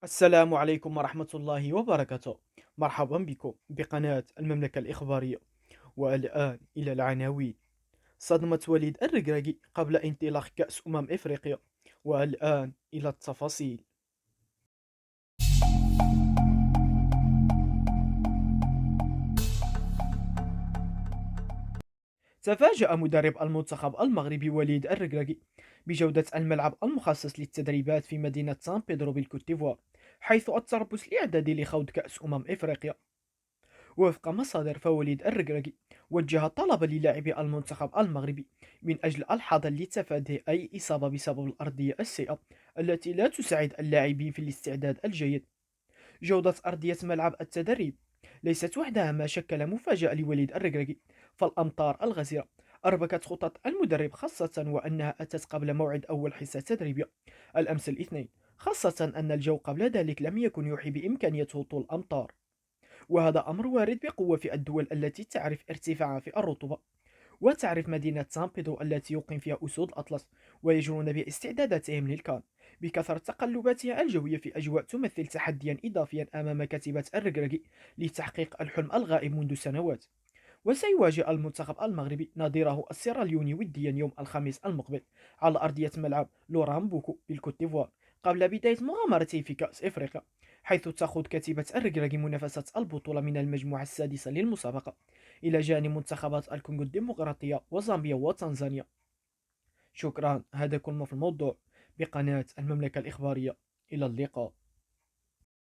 السلام عليكم ورحمة الله وبركاته. مرحبا بكم بقناة المملكة الإخبارية. والآن إلى العناوين. صدمة وليد الركراكي قبل انطلاق كأس إفريقيا. والآن إلى التفاصيل. تفاجأ مدرب المنتخب المغربي وليد الركراكي بجودة الملعب المخصص للتدريبات في مدينة سان بيدرو بالكوت ديفوار، حيث التربص الإعدادي لخوض كأس إفريقيا. وفق مصادر، فوليد الركراكي وجه طلبا للاعبي المنتخب المغربي من أجل الحظر لتفادي أي إصابة بسبب الأرضية السيئة التي لا تساعد اللاعبين في الاستعداد الجيد. جودة أرضية ملعب التدريب ليست وحدها ما شكل مفاجأة لوليد الركراكي، فالأمطار الغزيرة أربكت خطط المدرب، خاصة وأنها أتت قبل موعد أول حصة تدريبية الأمس الاثنين، خاصة أن الجو قبل ذلك لم يكن يوحي بإمكانية هطول الأمطار، وهذا أمر وارد بقوة في الدول التي تعرف ارتفاعها في الرطوبة. وتعرف مدينة سان بيدرو التي يقيم فيها أسود الأطلس ويجرون باستعداداتهم للكان بكثرة تقلباتها الجوية في أجواء تمثل تحديا إضافيا أمام كتيبة الركراكي لتحقيق الحلم الغائب منذ سنوات. وسيواجه المنتخب المغربي نظيره السيراليوني وديا يوم الخميس المقبل على أرضية ملعب لوران بوكو بالكوت ديفوار، قبل بداية مغامرته في كأس إفريقيا، حيث تخوض كتيبة الركراكي منافسة البطولة من المجموعة السادسة للمسابقة إلى جانب منتخبات الكونغو الديمقراطية وزامبيا وتنزانيا. شكرا، هذا كل ما في الموضوع بقناة المملكة الإخبارية. إلى اللقاء.